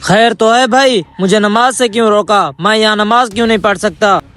خیر تو ہے بھائی، مجھے نماز سے کیوں روکا؟ میں یہاں نماز کیوں نہیں پڑھ سکتا؟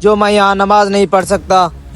جو میں یہاں نماز نہیں پڑھ سکتا؟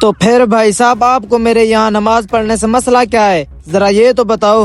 تو پھر بھائی صاحب آپ کو میرے یہاں نماز پڑھنے سے مسئلہ کیا ہے؟ ذرا یہ تو بتاؤ۔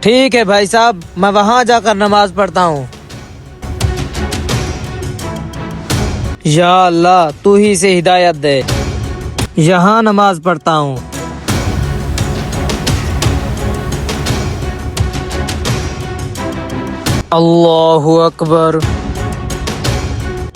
ٹھیک ہے بھائی صاحب، میں وہاں جا کر نماز پڑھتا ہوں۔ یا اللہ تو ہی سے ہدایت دے، یہاں نماز پڑھتا ہوں۔ اللہ اکبر۔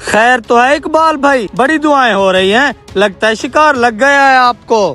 خیر تو ہے اقبال بھائی، بڑی دعائیں ہو رہی ہیں، لگتا ہے شکار لگ گیا ہے آپ کو۔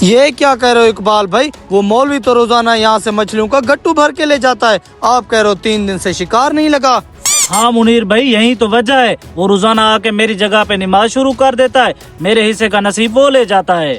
یہ کیا کہہ رہے ہو اقبال بھائی؟ وہ مولوی تو روزانہ یہاں سے مچھلیوں کا گٹو بھر کے لے جاتا ہے، آپ کہہ رہے ہو 3 دن سے شکار نہیں لگا۔ ہاں منیر بھائی یہی تو وجہ ہے، وہ روزانہ آ کے میری جگہ پہ نماز شروع کر دیتا ہے، میرے حصے کا نصیب وہ لے جاتا ہے۔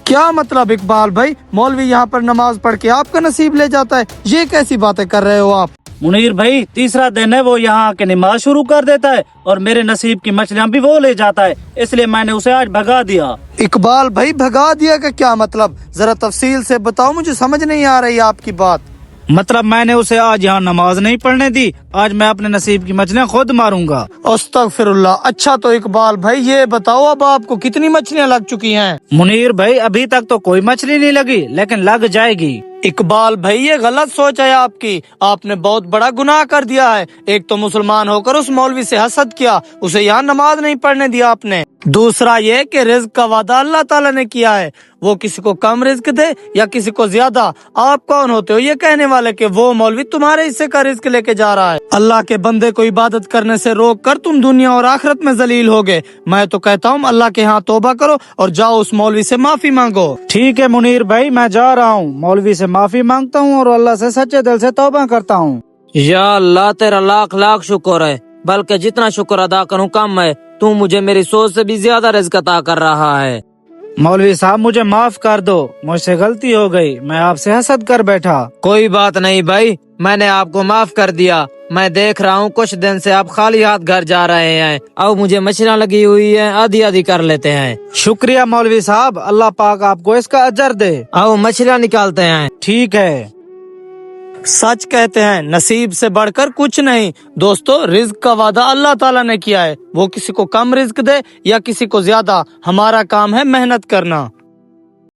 کیا مطلب اقبال بھائی؟ مولوی یہاں پر نماز پڑھ کے آپ کا نصیب لے جاتا ہے؟ یہ کیسی باتیں کر رہے ہو آپ؟ منیر بھائی تیسرا دن ہے، وہ یہاں آ کے نماز شروع کر دیتا ہے اور میرے نصیب کی مچھلیاں بھی وہ لے جاتا ہے، اس لیے میں نے اسے آج بھگا دیا۔ اقبال بھائی بھگا دیا کا کیا مطلب؟ ذرا تفصیل سے بتاؤ، مجھے سمجھ نہیں آ رہی آپ کی بات۔ مطلب میں نے اسے آج یہاں نماز نہیں پڑھنے دی، آج میں اپنے نصیب کی مچھلیاں خود ماروں گا۔ استغفر اللہ۔ اچھا تو اقبال بھائی یہ بتاؤ اب آپ کو کتنی مچھلیاں لگ چکی ہیں؟ منیر بھائی ابھی تک تو کوئی مچھلی نہیں لگی، لیکن لگ جائے گی۔ اقبال بھائی یہ غلط سوچ ہے آپ کی، آپ نے بہت بڑا گناہ کر دیا ہے۔ ایک تو مسلمان ہو کر اس مولوی سے حسد کیا، اسے یہاں نماز نہیں پڑھنے دیا آپ نے۔ دوسرا یہ کہ رزق کا وعدہ اللہ تعالیٰ نے کیا ہے، وہ کسی کو کم رزق دے یا کسی کو زیادہ۔ آپ کون ہوتے ہو یہ کہنے والے کہ وہ مولوی تمہارے حصے کا رزق لے کے جا رہا ہے؟ اللہ کے بندے کو عبادت کرنے سے روک کر تم دنیا اور آخرت میں ذلیل ہوگے۔ میں تو کہتا ہوں اللہ کے ہاں توبہ کرو اور جاؤ اس مولوی سے معافی مانگو۔ ٹھیک ہے منیر بھائی میں جا رہا ہوں، مولوی سے معافی مانگتا ہوں اور اللہ سے سچے دل سے توبہ کرتا ہوں۔ یا اللہ تیرا لاکھ لاکھ شکر ہے، بلکہ جتنا شکر ادا کروں کم ہے، تو مجھے میری سوچ سے بھی زیادہ رزق عطا کر رہا ہے۔ مولوی صاحب مجھے معاف کر دو، مجھ سے غلطی ہو گئی، میں آپ سے حسد کر بیٹھا۔ کوئی بات نہیں بھائی، میں نے آپ کو معاف کر دیا۔ میں دیکھ رہا ہوں کچھ دن سے آپ خالی ہاتھ گھر جا رہے ہیں، اب مجھے مچھلیاں لگی ہوئی ہیں، آدھی آدھی کر لیتے ہیں۔ شکریہ مولوی صاحب، اللہ پاک آپ کو اس کا اجر دے۔ آؤ مچھلیاں نکالتے ہیں۔ ٹھیک ہے۔ سچ کہتے ہیں نصیب سے بڑھ کر کچھ نہیں۔ دوستو رزق کا وعدہ اللہ تعالیٰ نے کیا ہے، وہ کسی کو کم رزق دے یا کسی کو زیادہ، ہمارا کام ہے محنت کرنا۔